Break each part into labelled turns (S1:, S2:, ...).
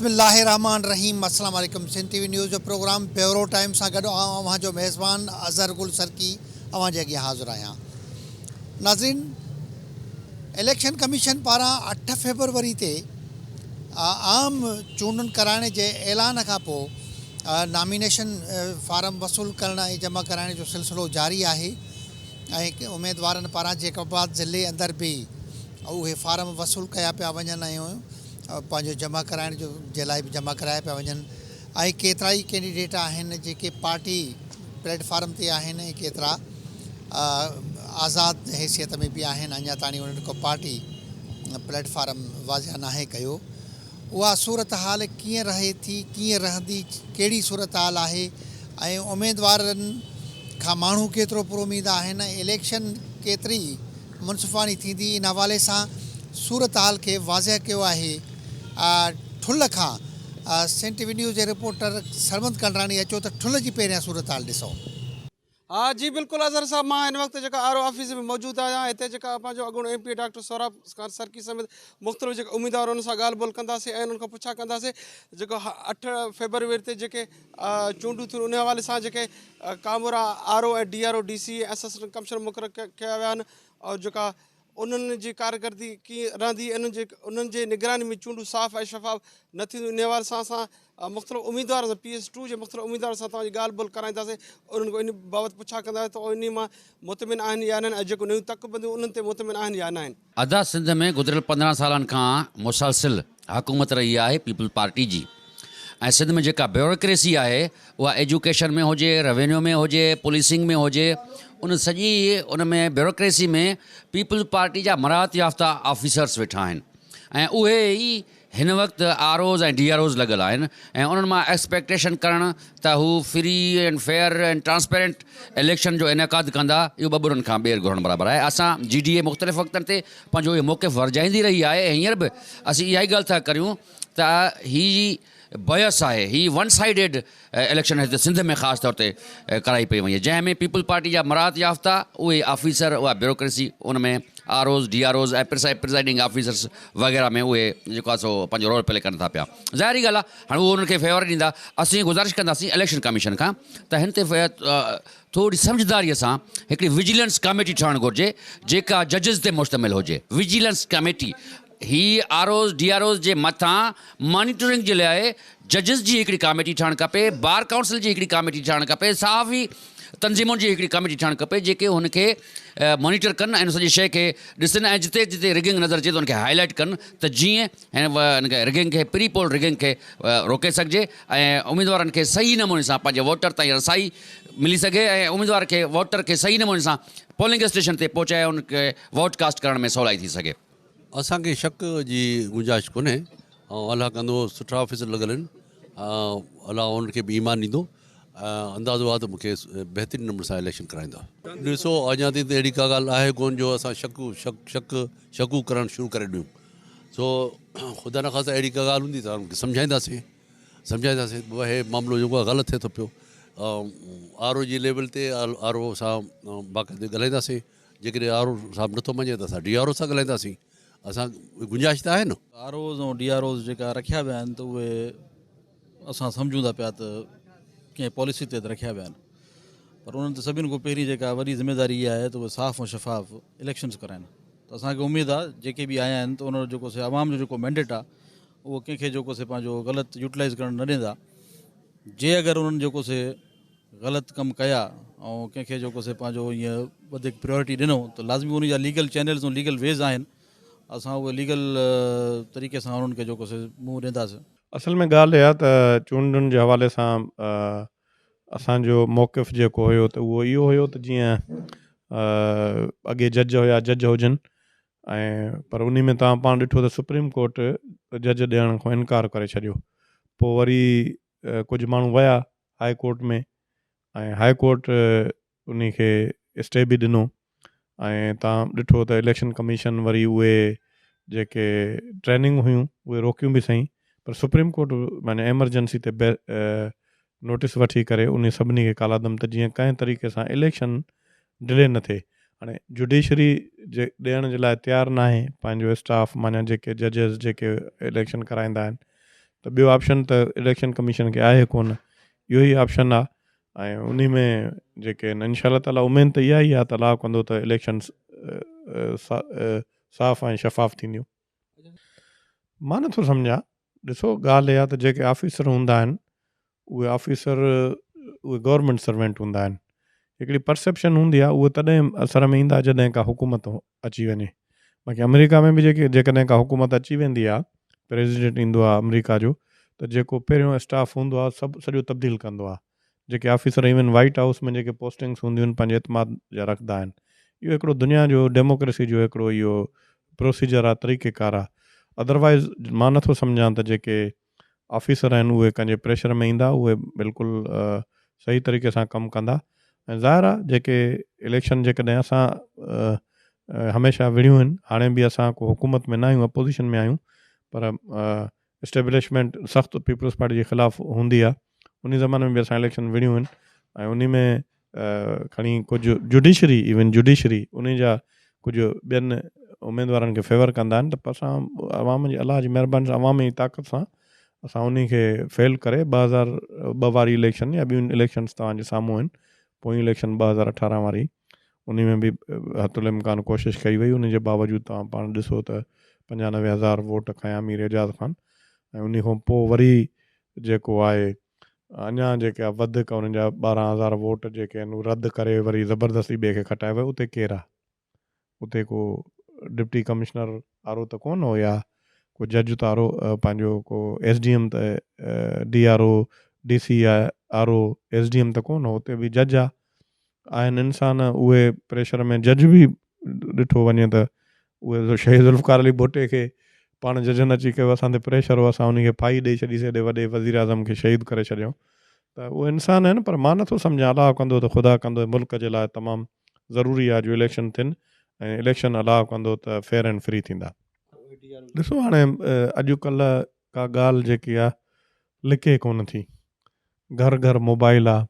S1: बिस्मिल्लाहिर्रहमानिर्रहीम। अस्सलाम वालेकुम। सिंध टीवी न्यूज़ जो प्रोग्राम ब्यूरो टाइम सां गॾु अव्हां जो मेज़बान अज़हर गुल सरकी अव्हां जे अॻियां हाज़िर आहियां। नाज़रीन, इलेक्शन कमीशन पारां 8 फरवरी ते आम चूंडनि कराइण जे ऐलान खां पोइ नॉमिनेशन फारम वसूल करण ऐं जमा कराइण जो सिलसिलो जारी आहे ऐं उमेदवारनि पारां जैकबाद ज़िले अंदरि बि उहे फारम वसूल कया पिया वञनि ऐं पंहिंजो जमा कराइण जो जे लाइ बि जमा कराया पिया वञनि ऐं केतिरा ई कैंडिडेट आहिनि जेके पार्टी प्लेटफार्म ते आहिनि ऐं केतिरा आज़ादु हैसियत में बि आहिनि। अञा ताईं उन्हनि को पार्टी प्लेटफार्म वाज़िया नाहे कयो। उहा सूरत हाल कीअं रहे थी, कीअं रहंदी, कहिड़ी सूरत हाल आहे ऐं उमेदवारनि खां माण्हू केतिरो पुरुमीद आहिनि, इलेक्शन केतिरी मुनसिफ़ानी थींदी, इन हवाले सां सूरत हाल खे वाज़िह कयो आहे ठुल्ह खां सिंध टीवी न्यूज़ जे रिपोर्टर सरमद कंडरानी। अचो त ठुल्ह जी पहिरियां सूरत हाल ॾिसो।
S2: हाँ जी बिल्कुल अज़हर साहब, मां इन वक्त जेका आर ओ ऑफिस में मौजूद आहियां। हिते जेका पंहिंजो अॻूणो MP डॉक्टर सौरभ सरकी समेत मुख़्तलिफ़ जेके उम्मीदवार उन्हनि सां ॻाल्हि ॿोल कंदासीं ऐं उन्हनि खां पुछा कंदासीं जेको 8 फरवरी ते जेके चूंडूं थियूं उन हवाले सां जेके कामोरा RO ऐं DRO DC असिस्टेंट कमिश्नर मुक़ररु कया विया आहिनि और जेका उन्हनि जी कारकर्दगी कीअं रहंदी, उन्हनि जे निगरानी में चूंडूं साफ़ ऐं शफ़ाफ़ न थींदियूं। इन हवाले सां असां मुख़्तलिफ़ उम्मीदवार सां PS2 जे मुख़्तलिफ़ उम्मीदवार सां तव्हांजी ॻाल्हि ॿोल कराईंदासीं, उन्हनि खां इन बाबति पुछा कंदासीं त इन मां मुतमिन आहिनि या न, ऐं जेको नयूं तकबंदियूं उन्हनि ते मुतमिन आहिनि या न आहिनि।
S3: आज़ाद सिंध में गुज़िरियल 15 सालनि खां मुसलसिल हुकूमत रही आहे पीपल पार्टी जी। ऐं सिंध में जेका ब्यूरोक्रेसी आहे उहा एजुकेशन में हुजे, रेवेन्यू में हुजे, पुलिसिंग में हुजे, उन सॼी उन में ब्यूरोक्रेसी में पीपल पार्टी जा मराहत याफ़्ता ऑफिसर्स वेठा आहिनि ऐं उहे ई हिन वक़्तु ROs ऐं DROs लॻल आहिनि ऐं उन्हनि मां एक्सपेक्टेशन करणु त हू free and fair and transparent election जो इनेकाद कंदा, इहो ॿुरनि खां ॿेर घुरणु बराबरि आहे। असां GDA मुख़्तलिफ़ वक़्तनि ते पंहिंजो इहो मौक़िफ़ वर्जाईंदी रही आहे ऐं हींअर बि असीं इहा ई ॻाल्हि था करियूं त ही बयस आहे, ही वन साइडेड इलेक्शन हिते सिंध में ख़ासि तौर ते कराई पई वञे, जंहिंमें पीपल पार्टी जा मराहत याफ़्ता उहे ऑफिसर, उहा ब्यूरोक्रेसी उन में ROs DROs ऐं प्रिसाइडिंग ऑफिसर्स वग़ैरह में उहे जेको आहे सो पंहिंजो रोल प्ले कनि था पिया। ज़ाहिरी ॻाल्हि आहे, हाणे उहो उन्हनि खे फेवर ॾींदा। असीं गुज़ारिश कंदासीं इलेक्शन कमीशन खां त हिन ते थोरी सम्झदारीअ सां हिकिड़ी विजिलेंस कमेटी ठहणु घुरिजे जेका जजिस ते मुश्तमिल हुजे। विजिलेंस कमेटी ही ROs DROs जे मथां मॉनिटरिंग जे लाइ जजिस जी हिकिड़ी कमेटी ठहणु खपे, बार काउंसिल जी हिकिड़ी कमेटी ठहणु खपे, सहाफ़ी तंज़ीमुनि जी हिकिड़ी कमेटी ठहणु खपे जेके हुनखे मॉनिटर कनि ऐं सॼी शइ खे ॾिसनि ऐं जिते जिते रिगिंग नज़र अचे त हुनखे हाईलाइट कनि त जीअं हिन रिगिंग खे, प्री पोल रिगिंग खे रोके सघिजे ऐं उमेदवारनि खे सही नमूने सां पंहिंजे वोटर ताईं रसाई मिली सघे ऐं उमेदवार खे, वोटर खे सही नमूने सां पोलिंग स्टेशन ते पहुचाए उनखे वोट कास्ट करण में सवलाई थी सघे।
S4: असांखे शक जी गुंजाइश कोन्हे ऐं अलाह कंदो सुठा ऑफिसर लॻल आहिनि, अलाह उनखे बि ईमान ॾींदो। अंदाज़ो आहे त मूंखे बहितरीनु नमूने सां इलेक्शन कराईंदा। ॾिसो, अञा ताईं त अहिड़ी का ॻाल्हि आहे कोन जो असां शकू करणु शुरू करे ॾियूं। सो ख़ुदा न ख़ासि अहिड़ी का ॻाल्हि हूंदी त उनखे सम्झाईंदासीं भाई हे मामिलो जेको आहे ग़लति थिए थो पियो। RO जी लेवल ते RO सां बाक़ाइदे ॻाल्हाईंदासीं, जेकॾहिं RO साहिबु नथो मञे त असां DRO सां ॻाल्हाईंदासीं। असां गुंजाइश त आहे न।
S5: ROs ऐं DROs जेका रखिया विया आहिनि त उहे असां सम्झूं था पिया त कंहिं पॉलिसी ते रखिया विया आहिनि, पर उन्हनि ते सभिनि खां पहिरीं जेका वॾी ज़िमेदारी इहा आहे त उहे साफ़ ऐं शफ़ाफ़ इलेक्शन्स कराइनि। त असांखे उमेदु आहे जेके बि आया आहिनि त उन्हनि जो जेको से आवाम जो जेको मैंडेट आहे उहो कंहिंखे जेको से पंहिंजो ग़लति यूटिलाइज़ करणु न ॾींदा। जे अगरि उन्हनि जेको से ग़लति कमु कया ऐं कंहिंखे जेको से पंहिंजो ईअं वधीक प्रायोरिटी ॾिनो त लाज़मी उन जा लीगल चैनल्स ऐं लीगल वेज़ आहिनि, असां उहे लीगल तरीक़े सां उन्हनि खे जेको से मुंहुं ॾींदासीं।
S6: असल में ॻाल्हि इहा त चूंडनि जे हवाले सां असांजो मौक़िफ़ जेको हुयो त उहो इहो हुयो त जीअं अॻे जज हुजनि ऐं पर उन में तव्हां पाण ॾिठो त सुप्रीम कोर्ट जज ॾियण खां इनकार करे छॾियो। पोइ वरी कुझु माण्हू विया हाई कोर्ट में ऐं हाई कोर्ट उन खे स्टे बि ॾिनो ऐं तव्हां ॾिठो त इलेक्शन कमीशन वरी उहे जेके ट्रेनिंग हुयूं उहे रोकियूं बि सही, पर सुप्रीम कोर्ट माने एमरजेंसी ते नोटिस वठी करे उन सभिनी खे कालादम त जीअं कंहिं तरीक़े सां इलेक्शन डिले न थिए। हाणे जुडिशरी जे ॾियण जे लाइ तयारु न आहे पंहिंजो स्टाफ, माना जेके जजिस जेके इलेक्शन कराईंदा आहिनि, त ॿियो ऑप्शन त इलेक्शन कमीशन खे आहे कोन, इहो ई ऑप्शन आहे। ऐं उन में जेके आहिनि इंशा ताला उमेद त इहा ई आहे त अलाह कंदो त इलेक्शन साफ़ ऐं शफ़ाफ़ थींदियूं। मां नथो सम्झां, ॾिसो ॻाल्हि इहा त जेके ऑफिसर हूंदा आहिनि उहे ऑफिसर उहे गवर्नमेंट सर्वेंट हूंदा आहिनि। हिकिड़ी परसेप्शन हूंदी आहे, उहे तॾहिं असर में ईंदा जॾहिं का हुकूमत अची वञे। बाक़ी अमेरिका में बि जेकॾहिं का हुकूमत अची वेंदी आहे, प्रेसिडेंट ईंदो आहे अमेरिका जो, त जेको पहिरियों स्टाफ हूंदो आहे सभु सॼो तब्दील कंदो आहे। जेके ऑफिसर इवन वाइट हाउस में जेके पोस्टिंग्स हूंदियूं आहिनि पंहिंजे एतमाद जा रखंदा आहिनि। इहो हिकिड़ो दुनिया जो डेमोक्रेसी जो हिकिड़ो इहो प्रोसीजर आहे, तरीक़ेकार आहे। अदरवाइज़ मां नथो सम्झां त जेके ऑफिसर आहिनि उहे कंहिंजे प्रेशर में ईंदा, उहे बिल्कुलु सही तरीक़े सां कमु कंदा। ऐं ज़ाहिर आहे जेके इलेक्शन जेकॾहिं असां हमेशह विड़ियूं आहिनि, हाणे बि असां को हुकूमत में न आहियूं, अपोज़िशन में आहियूं, पर इस्टेब्लिशमेंट सख़्तु पीपल्स पार्टी जे ख़िलाफ़ु हूंदी आहे। उन ज़माने में बि असां इलेक्शन विड़ियूं आहिनि ऐं उन में खणी कुझु जुडिशरी उन जा कुझु ॿियनि उमेदवारनि खे फेवर कंदा आहिनि, त असां अवाम जी अलाह जी महिरबानी सां अवामी ताक़त सां असां उन खे फेल करे 2002 वारी इलेक्शन या ॿियूं इलेक्शन्स तव्हांजे साम्हूं आहिनि, पोइ इलेक्शन 2018 वारी, उन में बि हथुल इम्कान कोशिशि कई वई। उन जे बावजूदि तव्हां पाण ॾिसो त 95,000 वोट खयां अमीर एजाज़ ख़ान। ऐं उन खां पोइ वरी जेको आहे अञा जेके आहे वधीक उन्हनि जा 12,000 वोट जेके आहिनि उहे रद्द करे वरी ज़बरदस्ती ॿिए खे खटाए वियो। उते केरु आहे? उते को डिप्टी कमिश्नर आरो त कोन हो, या को जज त आरो पंहिंजो को SDM त DRO DC आरो SDM त कोन हो, उते बि जज आहे। आहिनि इंसान उहे प्रेशर में जज बि ॾिठो वञे त उहे शहीद ज़ुल्फ़कार अली भुट्टे खे पाण जजनि अची कयो असां ते प्रेशर हो, असां उनखे फाई ॾेई छॾीसीं, एॾे वॾे वज़ीर आज़म खे शहीद करे छॾियऊं। त उहे इंसान आहिनि, पर मां नथो सम्झां अलाह कंदो त ख़ुदा कंदो, मुल्क जे लाइ तमामु ज़रूरी आहे जो इलेक्शन थियनि ऐं इलेक्शन अलाह कंदो त फेयर एंड फ्री थींदा। ॾिसो हाणे अॼुकल्ह का ॻाल्हि जेकी आहे लिके कोन थी, घर घर मोबाइल आहे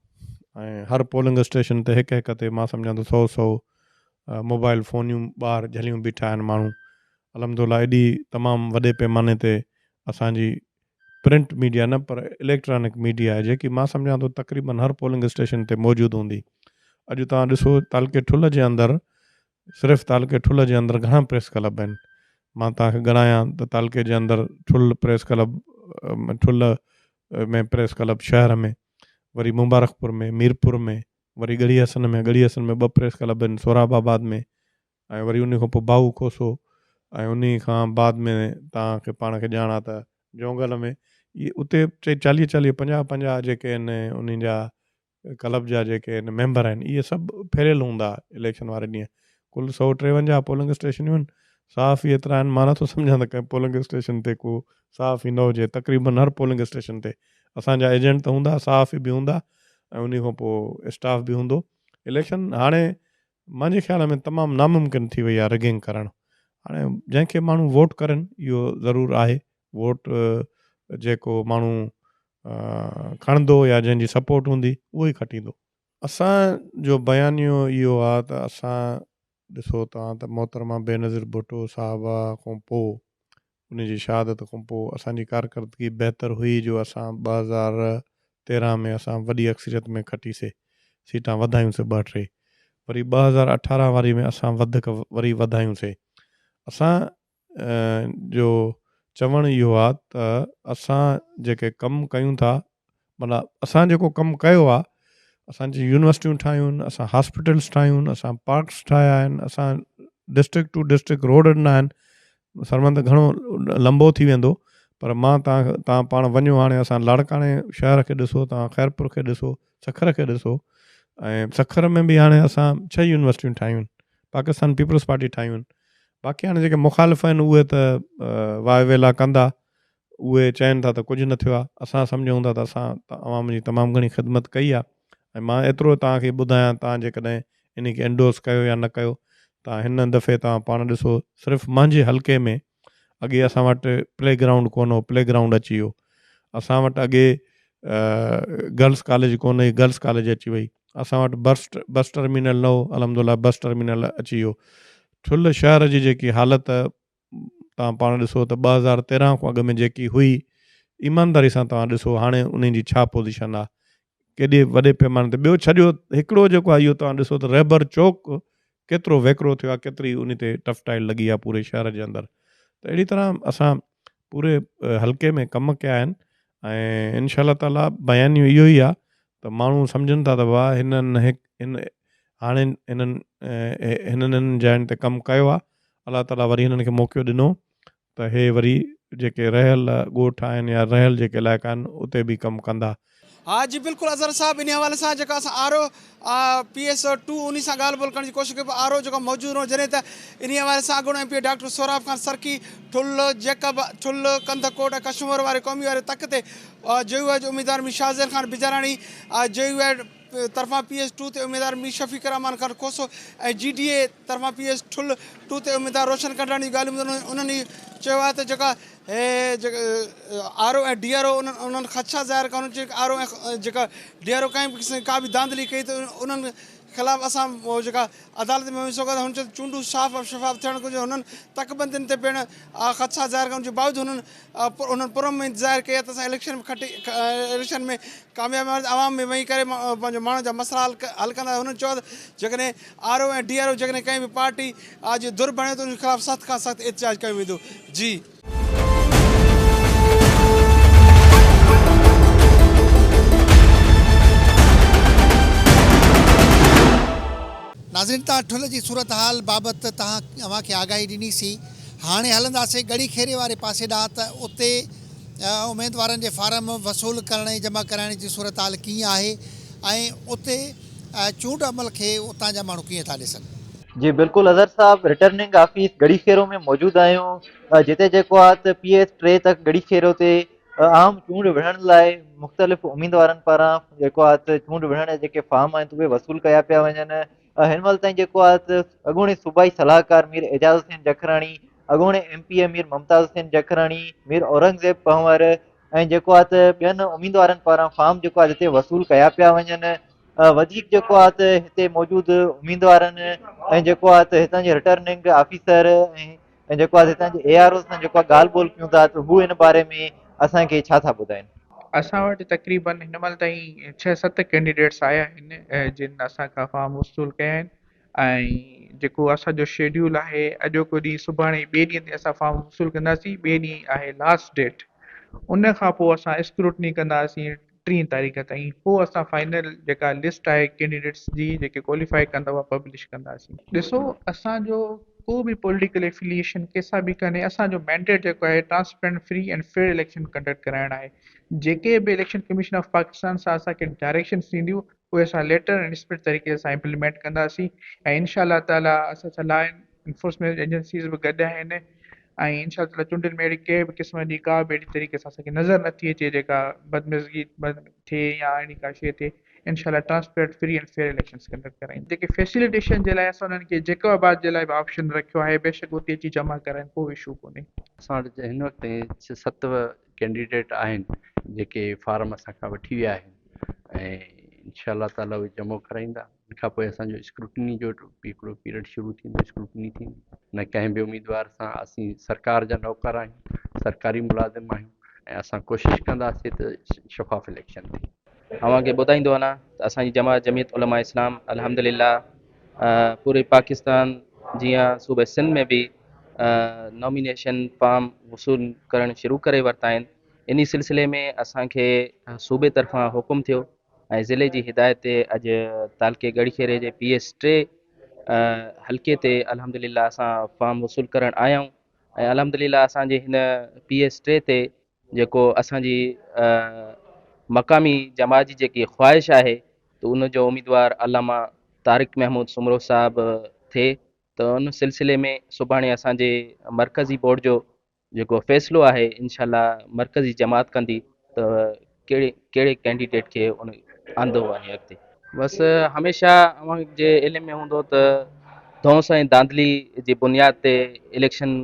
S6: ऐं हर पोलिंग स्टेशन ते हिकु हिकु ते मां सम्झां थो 100 मोबाइल फ़ोनियूं ॿार झलियूं बीठा आहिनि माण्हू। अलहमदुलिल्लाह एॾी तमामु वॾे पैमाने ते असांजी प्रिंट मीडिया न पर इलेक्ट्रॉनिक मीडिया आहे जेकी मां सम्झां थो तक़रीबन हर पोलिंग स्टेशन ते मौजूदु हूंदी। अॼु तव्हां ॾिसो तालके ठुल जे अंदरि, सिर्फ़ु तालके ठुल जे अंदरि घणा प्रेस क्लब आहिनि। मां तव्हांखे ॻणायां त तालके जे अंदरि ठुल प्रेस क्लब, ठुल में प्रेस क्लब शहर में, वरी मुबारकपुर में, मीरपुर में, वरी गढ़ी हसन में 2 प्रेस क्लब आहिनि, सोराबाबाद में, ऐं वरी उन खां पोइ बाहू खोसो, ऐं उन खां बाद में तव्हांखे पाण खे ॼाणा त जोंगल में। इहे उते 40 50 जेके आहिनि उन्हनि जा क्लब जा जेके आहिनि मेंबर आहिनि, इहे सभु फैलियल हूंदा इलेक्शन वारे ॾींहुं। कुल 153 पोलिंग स्टेशनियूं आहिनि, साफ़ ई एतिरा आहिनि। मां नथो सम्झां त कंहिं पोलिंग स्टेशन ते को साफ़ ई न हुजे। तक़रीबन हर पोलिंग स्टेशन ते असांजा एजेंट त हूंदा, साफ़ बि हूंदा, ऐं उन खां पोइ स्टाफ बि हूंदो। इलेक्शन हाणे मुंहिंजे ख़्याल में तमामु नामुमकिन थी वई आहे रिगिंग करणु। हाणे जंहिंखे माण्हू वोट करनि इहो ज़रूरु आहे, वोट जेको माण्हू खणंदो या जंहिंजी सपोर्ट हूंदी उहो ई खटींदो। असांजो बयानियो इहो आहे त असां ॾिसो तव्हां त मोहतरमा बेनज़ीर भुट्टो साहिबा खां पोइ, उन जी शहादत खां पोइ असांजी कारकर्दगी बहितर हुई जो असां 2013 में असां वॾी अक्सरियत में खटीसीं, सीटां वधायूंसीं 2-3, वरी 2018 वारी में असां वधीक वरी वधायूंसीं। असां जो चवणु इहो आहे त असां जेके कमु कयूं था, माना असां जेको कमु कयो आहे, असांजी यूनिवर्सिटियूं ठाहियूं आहिनि, असां हॉस्पिटल्स ठाहियूं आहिनि, असां पार्क्स ठाहिया आहिनि, असां डिस्ट्रिक्ट टू डिस्ट्रिक्ट रोड ॾिना आहिनि। सरमंद घणो लंबो थी वेंदो, पर मां तव्हां पाण वञो हाणे असां लाड़काणे शहर खे ॾिसो, तव्हां ख़ैरपुर खे ॾिसो, सखर खे ॾिसो, ऐं सखर में बि हाणे असां 6 यूनिवर्सिटियूं ठाहियूं आहिनि, पाकिस्तान पीपल्स पार्टी ठाहियूं आहिनि। बाक़ी हाणे जेके मुखालिफ़ आहिनि उहे त वाह वेला कंदा, उहे चवनि था त कुझु न थियो आहे। असां सम्झूं था त असां अवाम जी तमामु घणी ख़िदमत कई आहे। ऐं मां एतिरो तव्हांखे ॿुधायां, तव्हां जेकॾहिं इन खे एंडोर्स कयो या न कयो, तव्हां हिन दफ़े तव्हां पाण ॾिसो, सिर्फ़ु मुंहिंजे हल्के में अॻे असां वटि प्लेग्राउंड कोन हो, प्लेग्राउंड अची वियो। असां वटि अॻे गर्ल्स कॉलेज कोन हुई, गर्ल्स कॉलेज अची वई। असां वटि बस टर्मिनल न हो, अलहमदिल्ला बस टर्मिनल अची वियो। ठुल शहर जी जेकी हालत तव्हां पाण ॾिसो त 2013 खां अॻु में जेकी हुई, ईमानदारी सां तव्हां ॾिसो हाणे उन जी छा पोज़ीशन आहे, केॾे वॾे पैमाने ते। ॿियो छॾियो हिकिड़ो जेको आहे इहो तव्हां ॾिसो त रहबर चौक केतिरो वेकिरो थियो आहे, केतिरी उन ते टफटाइल लॻी आहे पूरे शहर जे अंदरि। त अहिड़ी तरह असां पूरे हल्के में कम कया आहिनि ऐं इनशा ताला बयानियूं इहो ई आहे त माण्हू सम्झनि था त वाह हाणे हिननि जायुनि ते कमु कयो आहे, अलाह ताला वरी हिननि खे मौक़ो ॾिनो त हे वरी जेके रहियल ॻोठ आहिनि या रहियल जेके इलाइक़ा आहिनि उते बि कमु कंदा।
S2: हाँ जी बिल्कुल अज़हर साहब, इन हवाले से जेका असां आरो PS2 उन सां ॻाल्हि ॿोल करण जी कोशिशि कई, आरो जेको मौजूदु रहो जॾहिं त इन हवाले सां अॻूणो MP डॉक्टर सोराब खान सरकी ठुल जेकब ठुल कंदकोट कश्मीर वारे क़ौमी वारे तक ते JUI जो उम्मीदवार मी शाहज़ैन खान बिजाराणी, JUI तरफ़ां PS2 ते उम्मीदवार मी शफ़ीक रहमान खान कोसो ऐं GDA तरफ़ां PS2 ते उम्मीदवार रोशन कंडाणी जी ॻाल्हियूं उन्हनि चयो आहे त जेका RO ऐं DRO उन्हनि ख़दशा ज़ाहिर कया, उन्हनि चयो RO ऐं जेका DRO कंहिं बि क़िस्म जी का बि धांधली कई त उन्हनि ख़िलाफ़ु असां जेका अदालत में वञी सघूं था। हुन चयो चूंडूं साफ़ शफ़ाफ़ थियणु घुरिजे, हुननि तकबंदियुनि ते पिण ख़दशा ज़ाहिर करण जे बावजूदि उन्हनि पुरउमीद ज़ाहिर कई त असां इलेक्शन में कामयाबी आवाम में वेही करे पंहिंजो माण्हुनि जा मसइला हल कंदा। हुननि चयो त जेकॾहिं RO ऐं DRO जेकॾहिं कंहिं बि पार्टी अॼु दुर बणे त उन ख़िलाफ़ु सख़्त खां सख़्तु एहतिजाज कयो वेंदो। जी
S1: नाज़रीन, तव्हां ठुल जी सूरत हाल बाबति अव्हांखे आगाही ॾिनीसीं। हाणे हलंदासीं गड़ी खेरे वारे पासे ॾांहुं त उते उमेदवारनि जे फारम वसूल करण ऐं जमा कराइण जी सूरत हाल कीअं आहे ऐं उते चूंड अमल खे उतां जा माण्हू कीअं था ॾिसनि।
S7: जी बिल्कुलु अज़हर साहब, रिटर्निंग ऑफिस गड़ी खेरो में मौजूदु आहियूं, जिते जेको आहे त PS3 तक गड़ी खेरो ते आम चूंड विढ़ण लाइ मुख़्तलिफ़ उम्मीदवारनि पारां जेको आहे त चूंड विढ़ण जा जेके फार्म आहिनि उहे वसूल कया पिया वञनि। हिन महिल ताईं जेको आहे त अॻूणे सूबाई सलाहकार मीर एजाज़ हुसैन जखराणी, अॻूणे MP मीर मुमताज़ हुसैन जखराणी, मीर औरंगज़ेब पंवर ऐं जेको आहे त ॿियनि उम्मीदवारनि पारां फार्म जेको आहे हिते वसूल कया पिया वञनि। वधीक जेको आहे त हिते मौजूदु उम्मीदवारनि ऐं जेको आहे त हितां जे रिटर्निंग ऑफिसर ऐं जेको आहे हितां जे ARO सां जेको आहे ॻाल्हि ॿोल कयूं था त हू हिन बारे में असांखे छा था ॿुधाइनि।
S8: असां वटि तक़रीबन हिन महिल ताईं 6-7 कैंडिडेट्स आया आहिनि जिन असांखां फार्म वसूल कया आहिनि ऐं जेको असांजो शेड्यूल आहे अॼोको ॾींहुं सुभाणे ॿिए ॾींहं ते असां फार्म वसूल कंदासीं। ॿिए ॾींहुं आहे लास्ट डेट, उन खां पोइ असां स्क्रूटनी कंदासीं 3 तारीख़ ताईं। पोइ असां फाइनल जेका लिस्ट आहे कैंडिडेट्स जी जेके क्वालिफाई कंदा उहा पब्लिश कंदासीं। ॾिसो, असांजो को बि पॉलिटिकल एफिलिएशन कंहिंसां बि कोन्हे। असांजो मैंडेट जेको आहे transparent, free and fair election conduct कराइणु आहे। जेके बि इलेक्शन कमीशन ऑफ पाकिस्तान सां असांखे डायरेक्शन्स ॾींदियूं उहे असां लेटर एंड स्पिरिट तरीक़े सां इम्प्लीमेंट कंदासीं ऐं इंशाअल्लाह ताला असां सां लॉ एनफोर्समेंट एजेंसीज़ बि गॾु आहिनि ऐं इंशाअल्लाह ताला चूंडनि में अहिड़ी कंहिं बि क़िस्म जी का बि अहिड़ी तरीक़े सां असांखे नज़र नथी अचे जेका बदमिज़गी थिए या अहिड़ी का शइ थिए। इंशाअल्लाह transparent, free and fair elections conduct कराईंदा। जेके फैसिलिटेशन जे लाइ असां उन्हनि खे जेको आबाद जे लाइ बि ऑप्शन रखियो आहे, बेशक उते अची जमा कराइनि, कोई इशू कोन्हे।
S4: असां वटि हिन वक़्तु 6-7 कैंडिडेट आहिनि जेके फार्म असांखां वठी विया आहिनि ऐं इंशाअल्लाह ताला उहे जमो कराईंदा। इन खां पोइ असांजो स्क्रूटनी जो हिकिड़ो पीरियड शुरू थींदो, स्क्रूटनी थींदी। न कंहिं बि उम्मीदवार सां असीं सरकार जा नौकर आहियूं, सरकारी मुलाज़िम आहियूं ऐं असां कोशिशि कंदासीं त शफ़ाफ़ इलेक्शन थिए।
S9: अव्हांखे ॿुधाईंदो वञा त असांजी जमीयत उलमा इस्लाम अल्हम्दुलिल्लाह पूरे पाकिस्तान जीअं सूबे सिंध में बि नॉमिनेशन फॉर्म वसूल करणु शुरू करे वरिता आहिनि। इन सिलसिले में असांखे सूबे तरफ़ां हुकुम थियो ऐं ज़िले जी हिदायत ते अॼु तालके गढ़खेरे जे PS3 हल्के ते अल्हम्दुलिल्लाह असां फॉर्म वसूल करणु आया आहियूं ऐं अल्हम्दुलिल्लाह असांजे हिन PS3 ते जेको असांजी मक़ामी जमात जी जेकी ख़्वाहिश आहे त उनजो उम्मीदवार अल्लामा तारिक महमूद सुमरो साहब थिए, त उन सिलसिले में सुभाणे असांजे मरकज़ी बोर्ड जो जेको फ़ैसिलो आहे इंशाअल्लाह मरकज़ी जमात कंदी त कहिड़े कैंडिडेट खे उन आंदो आहे अॻिते। बसि हमेशह अव्हांजे इल्म में हूंदो त धौंस ऐं धांधली जी बुनियाद ते इलेक्शन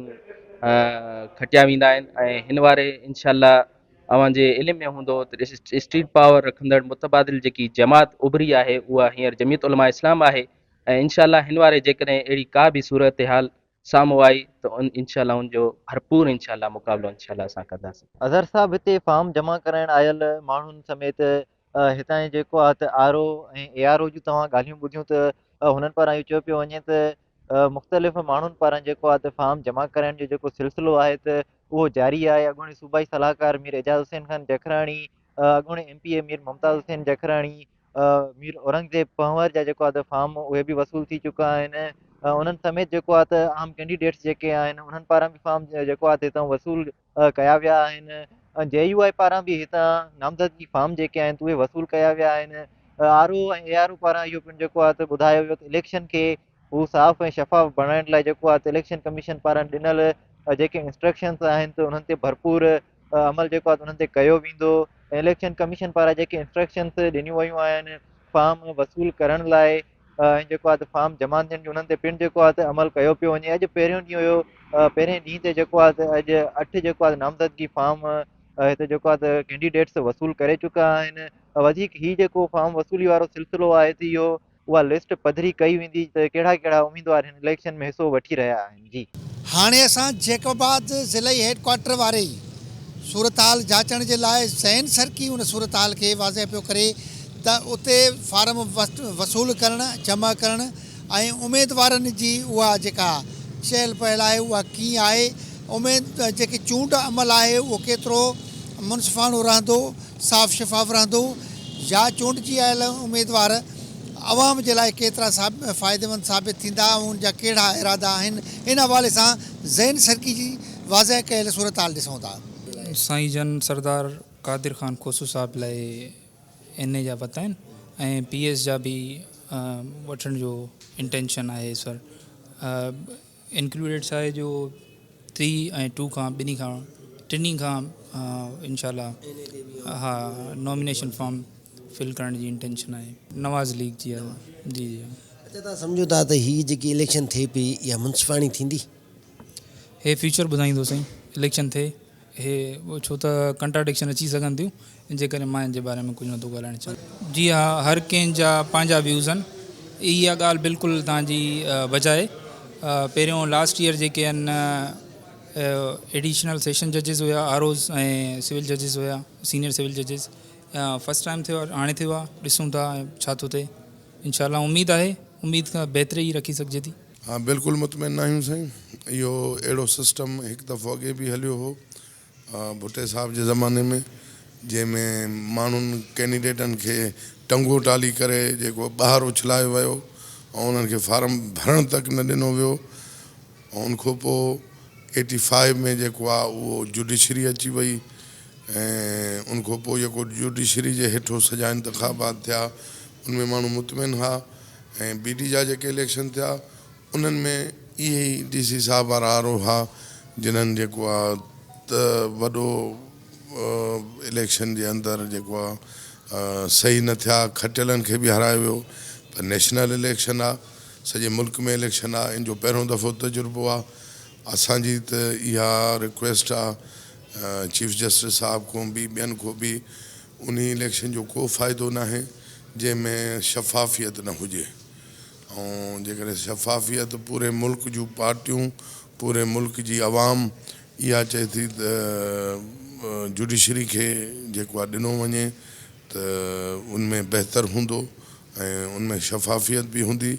S9: खटिया वेंदा आहिनि ऐं हिन वारे इंशाअल्लाह अव्हांजे इल्म में हूंदो त स्ट्रीट पावर रखंदड़ मुतबादिल जेकी जमात उभरी आहे उहा हींअर जमीयत उलमा इस्लाम आहे ऐं इंशाअल्लाह हिन वारे जेकॾहिं अहिड़ी का बि सूरत हाल साम्हूं आई त इंशाल्लाह उनजो भरपूर इंशाल्लाह मुक़ाबिलो इंशाल्लाह असां कंदासीं।
S7: अज़हर साहब हिते फॉर्म जमा कराइण आयल माण्हुनि समेत हितां जो जेको आहे त आर ओ ऐं ARO जूं तव्हां ॻाल्हियूं ॿुधियूं त हुननि पारां इहो चयो पियो वञे त मुख़्तलिफ़ माण्हुनि पारां जेको आहे त फॉर्म जमा कराइण जो जेको सिलसिलो आहे त उहो जारी आहे। अॻूणे सूबाई सलाहकार मीर एजाज़ हुसैन ख़ान जखराणी, अॻूणे MP मीर मुमताज़ हुसैन जखराणी, मीर औरंगज़ेब पंवर जा जेको आहे त फॉर्म उहे बि वसूल थी चुका आहिनि। उन्हनि समेत जेको आहे त आम कैंडिडेट्स जेके आहिनि उन्हनि पारां बि फॉर्म जेको आहे त हितां वसूल कया विया आहिनि। JUI पारां बि हितां नामज़दगी फॉर्म जेके आहिनि उहे वसूल कया विया आहिनि। RO ऐं ARO पारां इहो पिणु जेको आहे त ॿुधायो वियो त इलेक्शन खे हू साफ़ ऐं शफ़ाफ़ बणाइण लाइ जेको आहे त इलेक्शन कमीशन पारां ॾिनल जेके इंस्ट्रक्शन्स आहिनि त उन्हनि ते भरपूर अमल जेको आहे त उन्हनि ते कयो वेंदो। इलेक्शन कमीशन पारां जेके इंस्ट्रक्शन्स ॾिनियूं वियूं आहिनि फॉर्म वसूल करण लाइ ऐं जेको आहे त फॉर्म जमा थियनि थियूं उन्हनि ते पिणु जेको आहे त अमल कयो पियो वञे। अॼु पहिरियों ॾींहुं हुयो, पहिरें ॾींहं ते जेको आहे त अॼु 8 जेको आहे नामज़दगी फॉर्म हिते जेको आहे त कैंडिडेट्स वसूल करे चुका आहिनि। वधीक ही जेको फॉर्म वसूली वारो सिलसिलो आहे त इहो उहा लिस्ट पधरी कई वेंदी त कहिड़ा कहिड़ा उम्मीदवार हिन इलेक्शन में हिसो वठी रहिया आहिनि। जी
S1: हाणे असां जैकोबाद ज़िलई हेडक्वार्टर वारे सूरत हाल जाचण जे लाइ ज़ैन सरकी उन सूरत हाल खे वाज़े पियो करे त उते फार्म वसूल करणु, जमा करणु ऐं उमेदवारनि जी उहा जेका चहल पहल आहे उहा कीअं आहे, जेके चूंड अमल आहे उहो केतिरो मुनसिफ़ाणो रहंदो, साफ़ शफ़ाफ़ रहंदो, या चूंडजी आयल उमेदवार आवाम जे लाइ केतिरा फ़ाइदेमंद साबित थींदा, उनजा कहिड़ा इरादा आहिनि, इन हवाले सां ज़ैन सरकी जी वाज़े कयल सूरत हाल ॾिसूं था।
S10: साईं जन सरदार कादिर ख़ान खोसू साहब लाइ NA जा पता आहिनि ऐं PS जा बि वठण जो इंटेंशन आहे सर। इंक्लूडेड छा आहे जो 3 ऐं 2 खां टिनी खां इंशाल्लाह हा नॉमिनेशन फॉर्म फिल करण जी इंटेंशन आहे। नवाज़ लीग जी आहे। जी जी
S11: अच्छा, तव्हां सम्झो था त हीअ जेकी इलेक्शन थिए पई इहा मुनसिफ़ाणी थींदी?
S10: हे फ्यूचर ॿुधाईंदो साईं, इलेक्शन थिए हे छो त कंट्राडिक्शन अची सघनि थियूं, इन जे करे मां इन जे बारे में कुझु नथो ॻाल्हाइणु चाहियां। जी हा, हर कंहिंजा पंहिंजा व्यूज़ आहिनि, इहा ॻाल्हि बिल्कुलु तव्हांजी बजाए। पहिरियों लास्ट ईयर जेके आहिनि एडिशनल सेशन जजिस हुया, ROs ऐं सिविल जजिस हुया, सीनियर सिविल जजिस, फस्ट टाइम थियो आहे, हाणे थियो आहे, ॾिसूं था छा थो थिए। इंशाल्लाह उमेदु आहे, उमेद खां बहितरी रखी सघिजे थी।
S12: हाँ बिल्कुलु मुतमिन आहियूं साईं। इहो अहिड़ो सिस्टम हिकु दफ़ो अॻे बि हलियो हो भुट्टे साहब जे ज़माने में, जंहिंमें माण्हुनि कैंडिडेटनि खे टंगो टाली करे जेको ॿाहिरि उछलायो वियो ऐं उन्हनि खे फार्म भरण तक न ॾिनो वियो। ऐं उनखां पोइ 85 में जेको आहे उहो जुडिशरी अची वई ऐं उनखां पोइ जेको जुडिशरी जे हेठो सॼा इंतिखाबात थिया उनमें माण्हू मुतमिन हुआ। ऐं BD जा जेके इलेक्शन थिया उन्हनि में इहे ई DC साहब वारा RO हुआ जिन्हनि जेको आहे त वॾो इलेक्शन जे अंदरि जेको आहे सही न थिया, खटियलनि खे बि हारायो वियो। पर नेशनल इलेक्शन आहे, सॼे मुल्क में इलेक्शन आहे, इन जो पहिरियों दफ़ो तजुर्बो आहे। असांजी त इहा रिक्वेस्ट आहे चीफ जस्टिस साहब खां बि ॿियनि खां बि, उन इलेक्शन जो को फ़ाइदो न आहे जंहिंमें शफ़ाफ़ियत न हुजे। ऐं जेकॾहिं शफ़ाफ़ियत पूरे मुल्क जूं पार्टियूं, पूरे मुल्क जी आवाम इहा चए थी त जुडिशरी खे जेको आहे ॾिनो वञे त उनमें बहितर हूंदो ऐं उनमें शफ़ाफ़ियत बि हूंदी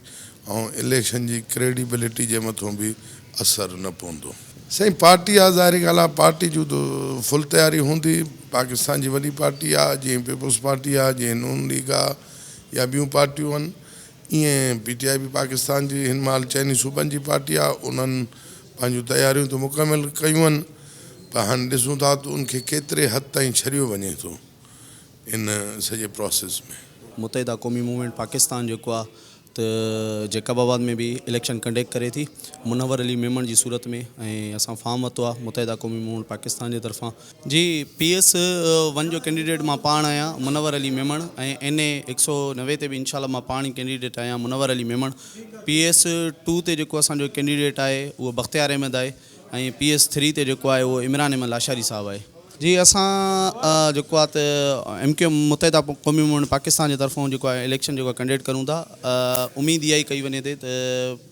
S12: ऐं इलेक्शन जी क्रेडिबिलिटी जे मथां बि असरु न पवंदो। साईं पार्टी आहे, ज़ाहिरी ॻाल्हि आहे, पार्टी जूं त फुल तयारी हूंदी। पाकिस्तान जी वॾी पार्टी आहे, जीअं पीपुल्स पार्टी आहे, जीअं नून लीग आहे या ॿियूं पार्टियूं आहिनि, ईअं PTI बि पाकिस्तान जी हिन महिल चइनी सूबनि जी पार्टी आहे। उन्हनि पंहिंजूं तयारियूं त मुकमिल कयूं आहिनि, पर हाणे ॾिसूं था त उनखे केतिरे हद ताईं छॾियो वञे थो इन सॼे प्रोसेस में।
S13: मुतहिदा क़ौमी मूवमेंट पाकिस्तान जेको आहे त जैकबाबाद में बि इलेक्शन कंडक्ट करे थी, मुनवर अली मेमण जी सूरत में, ऐं असां फॉर्म वरितो आहे मुतहिदा क़ौमी मूवमेंट पाकिस्तान जे तरफ़ां। जी PS 1 जो कैंडिडेट मां पाण आहियां, मुनवर अली मेमण, ऐं NA 190 ते बि इंशाल्लाह मां पाण ई कैंडिडेट आहियां, मुनवर अली मेमण। PS 2 ते जेको असांजो कैंडिडेट आहे उहो बख़्तियार अहमद आहे, ऐं PS 3 ते जेको आहे उहो इमरान अहमद लाशारी साहब आहे। जी असां जेको आहे त MQ मुतहिदा क़ौमी मूवमेंट पाकिस्तान जे तरफ़ां जेको आहे इलेक्शन जेको कैंडिडेट करूं था, उमेद इहा ई कई वञे थी त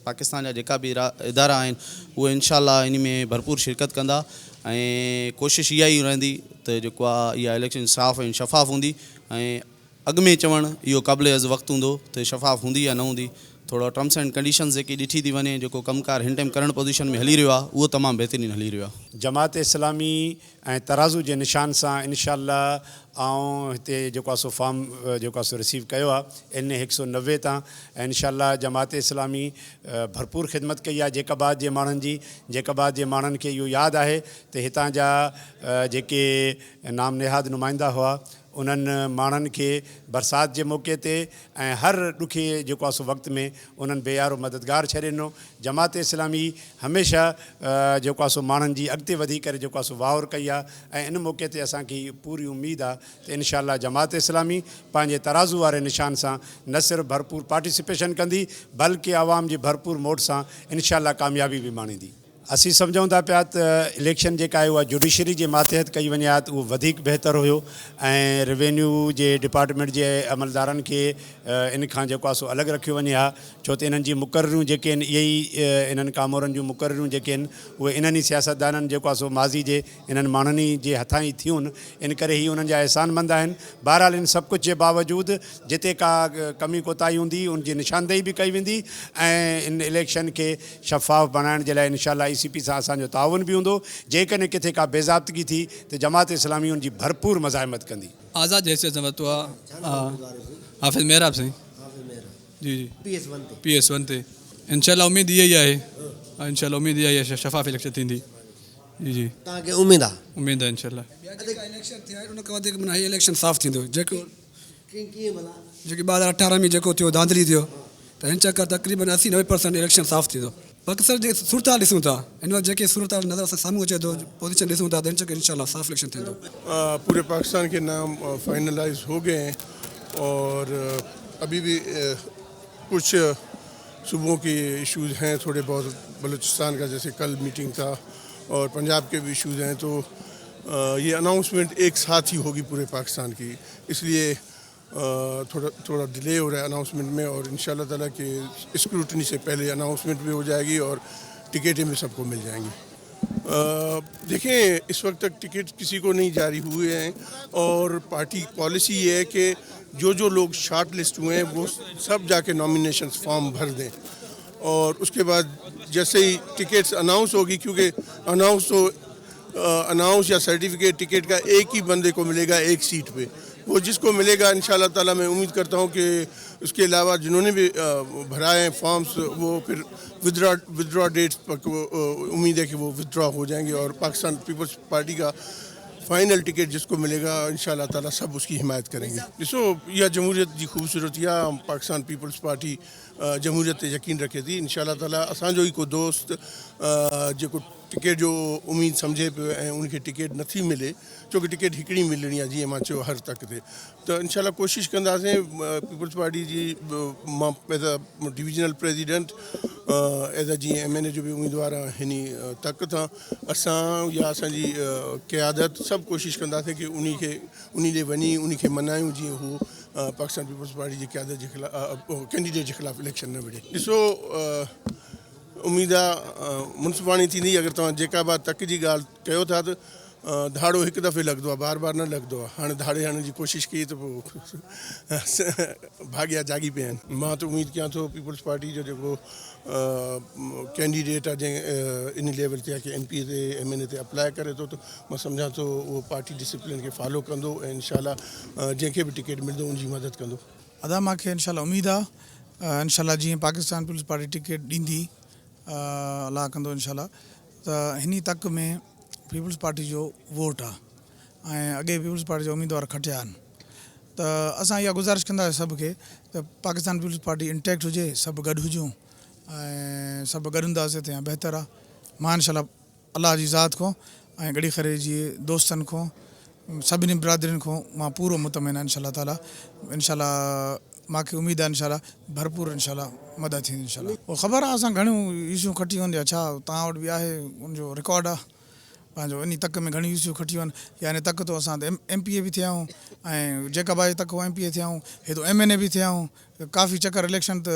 S13: पाकिस्तान जा जेका बि इदारा आहिनि उहे इंशाअल्लाह इन में भरपूर शिरकत कंदा ऐं कोशिशि इहा ई रहंदी त जेको आहे इहा इलेक्शन साफ़ ऐं शफ़ाफ़ हूंदी ऐं अॻु में चवणु इहो क़ाबिल अज़ वक़्तु हूंदो त शफ़ाफ़ हूंदी या न हूंदी। थोरो टर्म्स एंड कंडीशन्स जेकी ॾिठी थी वञे, जेको कमकार हिन टाइम करंट पोजीशन में हली रहियो आहे उहो तमामु बहितरीनु हली रहियो आहे।
S14: जमात इस्लामी ऐं तराज़ू जे निशान सां इंशाअल्लाह आऊं हिते जेको आहे सो फॉर्म जेको आहे सो रिसीव कयो आहे NA 190 तां ऐं इंशाअल्लाह जमात इस्लामी भरपूर ख़िदमत कई आहे जेकाबाद जे माण्हुनि जी। जेकाबाद जे माण्हुनि खे इहो यादि आहे त हितां जा जेके नाम नेहाद नुमाइंदा हुआ उन्हनि माण्हुनि खे बरसाति जे मौक़े ते ऐं हर ॾुखे जेको आहे सो वक़्त में उन्हनि बेयारो मददगार छॾे ॾिनो। जमात इस्लामी हमेशह जेको आहे सो माण्हुनि जी अॻिते वधी करे जेको आहे सो वावर कई आहे ऐं इन मौक़े ते असांखे पूरी उमेद आहे त इंशाअल्लाह जमात इस्लामी पंहिंजे तराज़ू वारे निशान सां न सिर्फ़ु भरपूर पार्टिसिपेशन कंदी बल्कि आवाम जी भरपूर मोट सां इंशाअल्लाह कामयाबी बि माणींदी। असीं सम्झूं था पिया त इलेक्शन जेका आहे उहा जुडिशरी जे मातहत कई वञे हा त उहो वधीक बहितर हुयो ऐं रेवेन्यू जे डिपार्टमेंट जे अमलदारनि खे इन खां जेको आहे सो अलॻि रखियो वञे हा, छो त इन्हनि जी मुक़ररियूं जेके आहिनि इहे ई इन्हनि कामोरनि जूं मुक़ररियूं जेके आहिनि उहे इन्हनि ई सियासतदाननि जेको आहे सो माज़ी जे इन्हनि माण्हुनि जे हथां ई थियूं आहिनि, इन करे ई उन्हनि जा अहसानमंद आहिनि। बहरहाल इन सभु कुझु जे बावजूदि जिते का कमी कोताही हूंदी उनजी निशानदेही बि कई वेंदी ऐं इन इलेक्शन खे शफ़ाफ़ बणाइण जे लाइ इंशाअल्लाह ICP सां असांजो ताउन बि हूंदो। जेकॾहिं किथे का बेज़ाब्तगी थी त जमात इस्लामी उनजी भरपूर मज़ाहिमत कंदी।
S15: आज़ाद जैसे वरितो आहे हाफ़िज़ मेहराब साईं जी जी PS1 ते इंशाअल्लाह उमेद इहा ई आहे। इंशाअल्लाह उमेद इहा ई आहे शफ़ाफ़ इलेक्शन थींदी। जी जी
S11: तव्हांखे उमेद आहे
S15: इंशाअल्लाह इलेक्शन थिया उन खां वधीक माना इलेक्शन साफ़ थींदो। जेको जेकी 2018 में जेको थियो धांधली थियो त हिन चकर तक़रीबन 80-90% इलेक्शन साफ़ थींदो। बाक़ी सर जे सूरत हाल ॾिसूं था हिन वक़्तु जेके सूरत हाल नज़र सां साम्हूं अचे थो पोजीशन ॾिसूं था त हिन चकर इंशाअल्लाह साफ़ इलेक्शन थींदो।
S12: पूरे पाकिस्तान के नाम फाइनलाइज हो गए हैं और अभी भी कुछ सूबों के इश्यूज़ हैं थोड़े बहुत, बलूचिस्तान का जैसे कल मीटिंग था और पंजाब के भी इश्यूज़ हैं, तो ये अनाउंसमेंट एक साथ ही होगी पूरे पाकिस्तान की, इसलिए थोड़ा डिले हो रहा है अनाउंसमेंट में और इंशाअल्लाह ताला के स्क्रूटनी से पहले अनाउंसमेंट भी हो जाएगी और टिकटें भी सबको मिल जाएंगी। देखें इस वक्त तक टिकट किसी को नहीं जारी हुए हैं और पार्टी पॉलिसी ये है कि जो लोग शार्ट लिस्ट हुए हैं वो सब जाके नॉमिनेशन फॉर्म भर दें और उसके बाद जैसे ही टिकट्स अनाउंस होगी, क्योंकि अनाउंस या सर्टिफिकेट टिकट का एक ही बंदे को मिलेगा एक सीट पे, वो जिसको मिलेगा इंशाअल्लाह ताला मैं उम्मीद करता हूँ कि उसके अलावा जिन्होंने भी भराए हैं फॉर्म्स वो फिर विदड्रॉ डेट्स पर उम्मीद है कि वो विदड्रॉ हो जाएंगे और पाकिस्तान पीपल्स पार्टी का फाइनल टिकट जिसको मिलेगा इंशाअल्लाह ताला सब उसकी हिमायत करेंगे। ॾिसो इहा जमहूरियत जी ख़ूबसूरती आहे, पाकिस्तान पीपल्स पार्टी जमहूरियत ते यकीन रखे थी। इंशाअल्लाह ताला असांजो ई को दोस्त जेको टिकट जो उम्मीद सम्झे पियो ऐं उनखे टिकट नथी मिले, छोकी टिकट हिकिड़ी मिलणी आहे जीअं मां चयो हर तक ते, त इंशाअल्लाह कोशिशि कंदासीं पीपल्स पार्टी जी मां as a divisional president as a जीअं MNA जो बि उम्मीदवार आहे हिन तक तां असां या असांजी क़यादत सभु कोशिशि कंदासीं कि उन ॾे वञी उनखे मनायूं जीअं हू पाकिस्तान पीपल्स पार्टी जी क़यादत जे ख़िलाफ़ कैंडिडेट जे ख़िलाफ़ इलेक्शन न विढ़े। ॾिसो उम्मीद आहे मुनसिपाणी थींदी, अगरि तव्हां जेकाबाद तक जी ॻाल्हि कयो था त धाड़ो हिकु दफ़े लॻंदो आहे, बार बार न लॻंदो आहे। हाणे धाड़े हणण जी कोशिशि कई त पोइ भाॻिया जाॻी पिया आहिनि। मां त उमेद कयां थो पीपल्स पार्टी जो जेको कैंडिडेट आहे जंहिं इन लेवल ते आहे कि MP ते MNA ते अप्लाई करे थो, त मां सम्झां थो उहो पार्टी डिसिप्लिन खे फॉलो कंदो ऐं इंशाअल्लाह जंहिंखे बि टिकट मिलंदो उनजी मदद कंदो।
S16: अदा मूंखे इंशाअल्लाह उमेद आहे इंशाअल्लाह जीअं पाकिस्तान पीपल्स पार्टी टिकट ॾींदी अलाह कंदो इंशाअल्लाह, त हिन तक में पीपल्स पार्टी जो वोट आहे ऐं अॻे पीपल्स पार्टी जा उम्मीदवार खटिया आहिनि, त असां इहा गुज़ारिश कंदासीं सभ खे त पाकिस्तान पीपल्स पार्टी इंटैक्ट हुजे, सभु गॾु हुजूं ऐं सभु गॾु हूंदासीं त बहितर आहे। मां इंशाअल्लाह अलाह जी ज़ात खां ऐं गड़ी खरे जी दोस्तनि खां सभिनी बिरादरियुनि खां मां पूरो मुतमिन आहे इंशाअल्लाह ताला। इंशाअल्लाह मूंखे उमेद आहे इंशाअल्लाह भरपूर इंशाअल्लाह मदद थींदी इंशाअल्लाह। उहो ख़बर आहे असां घणियूं इशू खटी हूंदी आहे, छा तव्हां वटि बि आहे उनजो रिकॉर्ड आहे, पंहिंजो इन तक में घणी यूसियूं खटियूं आहिनि या इन तक तो असां त MPA बि थिया आहियूं ऐं जेका बाज तक MPA थिया आहियूं हेॾो MNA बि थिया आहियूं काफ़ी चकर इलेक्शन त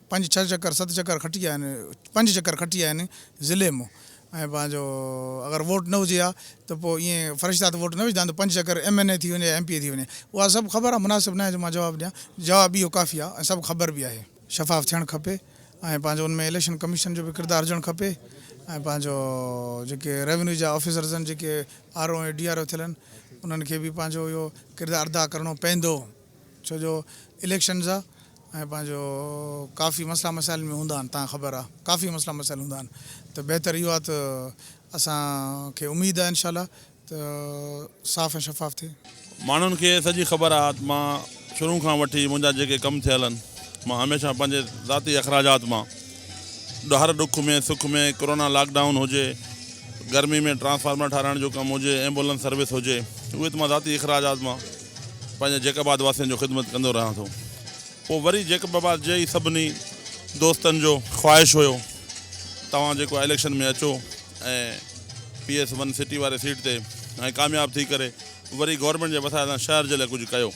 S16: 5-6 चकर 7 चकर खटी आया आहिनि 5 चकर खटी आया आहिनि ज़िले मां ऐं पंहिंजो अगरि वोट न हुजे हा त पोइ ईअं फ़रिश्ता त वोट न विझंदा त 5 चकर MNA थी वञे MPA थी वञे उहा सभु ख़बर आहे मुनासिबु न आहे जो मां जवाबु ॾियां जवाबु इहो काफ़ी आहे ऐं सभु ख़बर बि आहे शफ़ाफ़ थियणु खपे ऐं पंहिंजो उनमें इलेक्शन कमीशन जो बि किरदारु हुजणु खपे ऐं पंहिंजो जेके रेवेन्यू जा ऑफिसर्स आहिनि जेके RO ऐं DRO थियल आहिनि उन्हनि खे बि पंहिंजो इहो किरदारु अदा करिणो पवंदो छो जो इलेक्शन्स आहे ऐं पंहिंजो काफ़ी मसइला मसाइल में हूंदा आहिनि तव्हां ख़बर आहे काफ़ी मसइला मसाइल हूंदा आहिनि त बहितर इहो आहे त असांखे उमेदु आहे इनशाला त साफ़ ऐं शफ़ाफ़ थिए
S17: माण्हुनि खे सॼी ख़बर आहे मां शुरू खां वठी मुंहिंजा जेके कमु थियल आहिनि मां हमेशह पंहिंजे ज़ाती अख़राजात मां हर ॾुख में सुख में कोरोना लॉकडाउन हुजे गर्मी में ट्रांसफार्मर ठाराइण जो कमु हुजे एम्बुलेंस सर्विस हुजे उहे त मां ज़ाती अख़राजात मां पंहिंजे जेकाबाद वासियुनि जो ख़िदमत कंदो रहां थो पोइ वरी जेकाबाद जे ई सभिनी दोस्तनि जो ख़्वाहिश हुयो तव्हां जेको आहे इलेक्शन में अचो ऐं PS1 सिटी वारे सीट ते ऐं कामयाबु थी करे वरी गवर्नमेंट जे मथां शहर जे लाइ कुझु कयो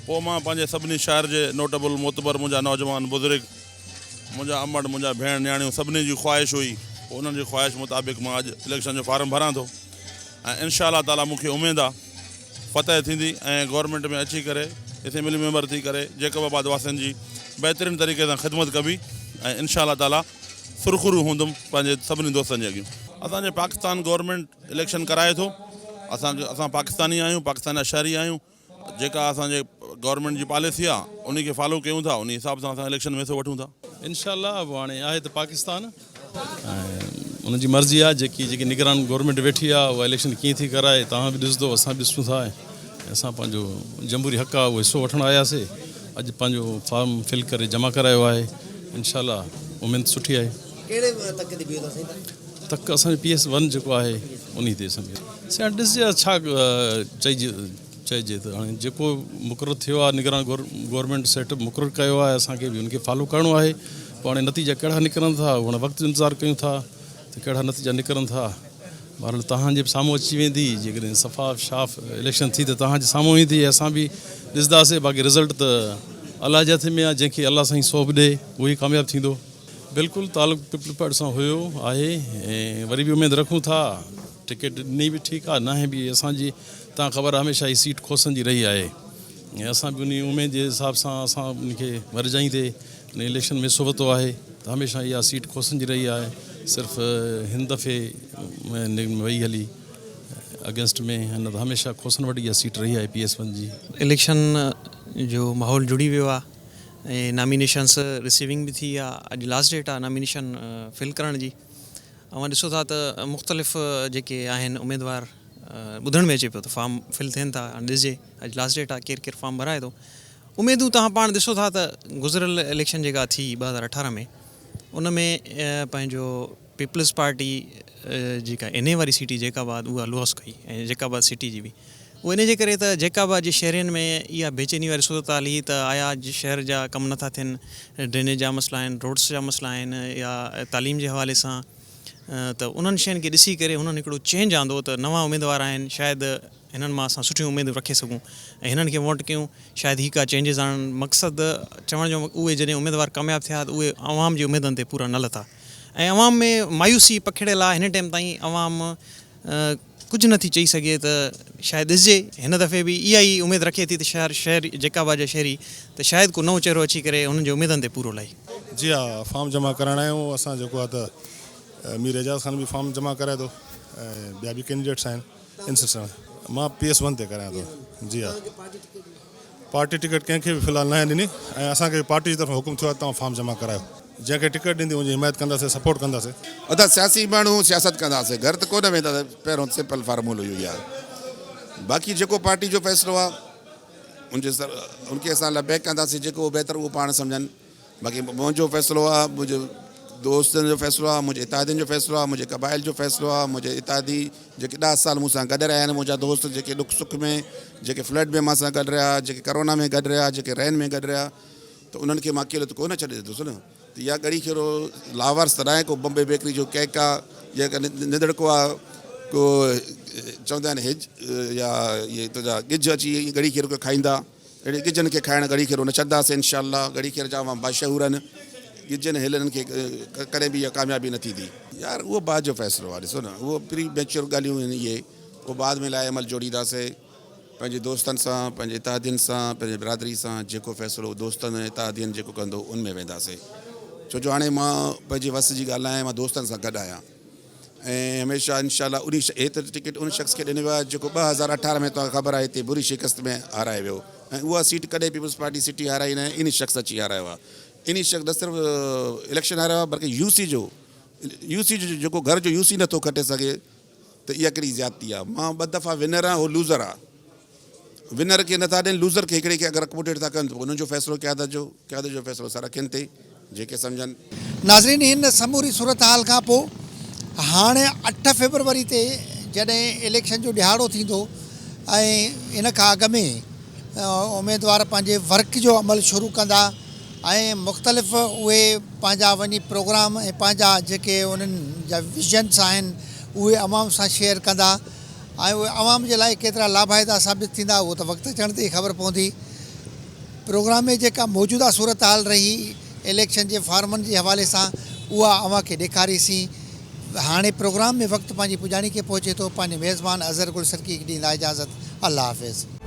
S17: पोइ मां पंहिंजे सभिनी शहर जे नोटेबल मोतबर मुंहिंजा नौजवान बुज़ुर्ग मुंहिंजा अमड़ मुंहिंजा भेण नियाणियूं सभिनी जी ख़्वाहिश हुई पोइ उन्हनि जी ख़्वाहिश मुताबिक़ मां अॼु इलेक्शन जो फार्म भरां थो ऐं इंशाअल्लाह ताला मूंखे उमेदु आहे फ़तह थींदी ऐं गवर्नमेंट में अची करे असेंबली मेंबर थी करे जेकबाबाद वासियुनि जी बहितरीन तरीक़े सां ख़िदमत कबी ऐं इंशाअल्लाह ताला सुरख़ुरू हूंदुमि पंहिंजे सभिनी दोस्तनि जे अॻियां असांजे पाकिस्तान गवर्नमेंट इलेक्शन कराए थो असां पाकिस्तानी आहियूं पाकिस्तान जा शहरी आहियूं जेका असांजे गवर्नमेंट जी पॉलिसी आहे उन खे फॉलो कयूं था उन हिसाब सां असां इलेक्शन में हिसो वठूं था
S13: इंशाअल्लाह हाणे आहे त पाकिस्तान ऐं उनजी मर्ज़ी आहे जेकी निगरान गवर्नमेंट वेठी आहे उहा इलेक्शन कीअं थी कराए तव्हां बि ॾिसंदो असां बि ॾिसूं था असां पंहिंजो जमहूरी हक़ आहे उहो हिसो वठणु आयासीं अॼु पंहिंजो फॉर्म फिल करे जमा करायो आहे इंशाअल्लाह उमेदु सुठी आहे तक असांजो PS1 जेको आहे उन ते सां ॾिसजे छा चइजे त हाणे जेको मुक़ररु थियो आहे निगरान गवर्नमेंट सेट मुक़ररु कयो आहे असांखे बि उनखे फॉलो करिणो आहे पोइ हाणे नतीजा कहिड़ा निकिरनि था हाणे वक़्तु इंतज़ारु कयूं था त कहिड़ा नतीजा निकिरनि था बहरहाल तव्हांजे साम्हूं अची वेंदी जेकॾहिं सफ़ा शाफ़ इलेक्शन थी त तव्हांजे साम्हूं ईंदी असां बि ॾिसंदासीं बाक़ी रिज़ल्ट त अलाह जे हथ में आहे जंहिंखे अलाह साईं सौंप ॾे उहो ई कामयाबु थींदो बिल्कुलु तालुक पिपलपट सां हुयो आहे ऐं वरी बि उमेदु रखूं था टिकट ॾिनी बि ठीकु आहे न बि असांजी तव्हां ख़बर आहे हमेशह ही सीट खोसंदी रही आहे ऐं असां बि उन उमेद जे हिसाब सां असां उनखे वरजाई ते इलेक्शन में हिसो वरितो आहे त हमेशह इहा सीट खोसंदी रही आहे सिर्फ़ु हिन दफ़े वई हली अगेंस्ट में हिन त हमेशह खोसन वटि इहा सीट रही आहे PS1 जी
S18: इलेक्शन जो माहौल जुड़ी वियो आहे ऐं नॉमिनेशन्स रिसीविंग बि थी आहे अॼु लास्ट डेट आहे नॉमिनेशन फिल करण जी ऐं ॾिसो था त मुख़्तलिफ़ जेके आहिनि उमेदवार ॿुधण में अचे पियो त फॉर्म फिल थियनि था हाणे ॾिसजे अॼु लास्ट डेट आहे केरु केरु फॉर्म भराए थो उमेदूं तव्हां पाण ॾिसो था त गुज़िरियल इलेक्शन जेका थी 2018 में उन में पंहिंजो पीपल्स पार्टी जेका NA वारी सिटी जेकाबाद उहा लॉस कई ऐं जेकाबाद सिटी जी बि उहो इन जे करे त जेकाबाद जे शहरनि में इहा बेचैनी वारी सूरत हाल ही त आया शहर जा कमु नथा थियनि ड्रेनेज जा मसइला आहिनि रोड्स जा मसइला आहिनि या तालीम जे हवाले सां त उन्हनि शयुनि खे ॾिसी करे हुननि हिकिड़ो चेंज आंदो त नवां उमेदवार आहिनि शायदि हिननि मां असां सुठियूं उमेदूं रखे सघूं ऐं हिननि खे वोट कयूं शायदि ही का चेंजिस आणनि मक़सदु चवण जो उहे जॾहिं उमेदवार कामयाबु थिया त उहे अवाम जी उमेदनि ते पूरा न लथा ऐं अवाम में मायूसी पखिड़ियल आहे हिन टाइम ताईं अवाम कुझु नथी चई सघे त शायदि ॾिसजे हिन दफ़े बि इहा ई उमेदु रखे थी त शहर जेकाबाद जा शहरी त शायदि को नओं चहिरो अची करे हुननि जे उमेदनि ते पूरो लाइ
S19: जी हा फॉर्म जमा कराइण आहियूं असां जेको आहे त मीर एजाज़ ख़ान बि फॉर्म जमा कराए थो ऐं ॿिया बि कैंडिडेट्स आहिनि इन सिलसिले में मां PS1 ते करायां थो जी हा पार्टी टिकट कंहिंखे बि फ़िलहालु न आहे ॾिनी ऐं असांखे पार्टी जी तरफ़ां हुकुम थियो आहे तव्हां फॉर्म जमा करायो जंहिंखे टिकट ॾींदी उनजी हिमायत कंदासीं सपोर्ट कंदासीं
S20: अदा सियासी माण्हू सियासत कंदासीं घर त कोन वेंदा पहिरियों सिंपल फार्मूलो इहो ई आहे बाक़ी जेको पार्टी जो फ़ैसिलो आहे उनखे असां लबैक कंदासीं जेको बहितर उहो पाण सम्झनि बाक़ी मुंहिंजो फ़ैसिलो आहे मुंहिंजो दोस्तनि जो फ़ैसिलो आहे मुंहिंजे इतादियुनि जो फ़ैसिलो आहे मुंहिंजे क़बाइल जो फ़ैसिलो आहे मुंहिंजे इतादी जेके 10 साल मूंसां गॾु रहिया आहिनि मुंहिंजा दोस्त जेके दुख सुख में जेके फ्लड में मां सां गॾु रहिया जेके करोना में गॾु रहिया जेके रेन में गॾु रहिया त उन्हनि खे मां अकेलो त कोन छॾे ॾिठुसि न त इहा ॻड़ी कहिड़ो लावारस त न आहे को बम्बे बेकरी जो केक आहे या निदड़को आहे को चवंदा आहिनि हिज या इहे तुंहिंजा गिज अची गड़ी खेर खे खाईंदा, अहिड़े गिजनि खे खाइण गड़ी खेर न छॾंदासीं इनशाअल्लाह। गड़ी खेर जा मशहूरु आहिनि, गिजनि हिलनि खे कॾहिं बि इहा कामयाबी न थींदी यार। उहो बाद जो फ़ैसिलो आहे, ॾिसो न, उहो प्री मैच्योर ॻाल्हियूं आहिनि इहे, उहो बाद में लाइ अमल जोड़ींदासीं पंहिंजे दोस्तनि सां, पंहिंजे इत्तेहादियुनि सां, पंहिंजे बिरादरी सां। जेको फ़ैसिलो दोस्तनि ऐं इत्तेहादियुनि जेको कंदो उन में वेंदासीं। छो जो हाणे मां पंहिंजे वस जी ॻाल्हायां, मां दोस्तनि सां गॾु आहियां ऐं हमेशह इनशाअल्लाह उन टिकट उन शख़्स खे ॾिनो वियो आहे जेको 2018 में तव्हांखे ख़बर आहे हिते बुरी शिकस्त में हाराए वियो, ऐं उहा सीट कॾहिं पीपल्स पार्टी सिटी हाराई न, इन शख़्स अची हारायो आहे। इन शख़्स न सिर्फ़ु इलेक्शन हारायो आहे बल्कि यूसी जो जेको घर जो यूसी नथो खटे सघे, त इहा कहिड़ी ज़्यादती आहे। मां 2 दफ़ा विनर आहियां, उहो लूज़र आहे। विनर खे नथा ॾियनि, लूज़र खे हिकिड़े खे अगरि अकोमोडेट था कनि त उन्हनि जो फ़ैसिलो क़यादत जो फ़ैसिलो सां रखनि ते जेके सम्झनि।
S1: नाज़रीन, हिन समूरी सूरत हाल खां पोइ हाणे 8 फरवरी ते जॾहिं इलेक्शन जो ॾिहाड़ो थींदो ऐं इन खां अॻु में उमेदवार पंहिंजे वर्क जो अमल शुरू कंदा ऐं मुख़्तलिफ़ उहे पंहिंजा वञी प्रोग्राम ऐं पंहिंजा जेके उन्हनि जा विजन्स आहिनि उहे अवाम सां शेयर कंदा ऐं उहे अवाम जे लाइ केतिरा लाभाइदा साबित थींदा उहो त वक़्तु अचण ते ई ख़बर पवंदी। प्रोग्राम में जेका मौजूदा सूरत हाल रही इलेक्शन जे फॉर्मनि जे हवाले सां उहा अव्हां खे ॾेखारीसीं। हाणे प्रोग्राम में वक़्तु पंहिंजी पुॼाणी खे पहुचे थो। पंहिंजे मेज़बान अज़हर गुल सरकी खे ॾींदा इजाज़त। अल्लाह हाफ़िज़।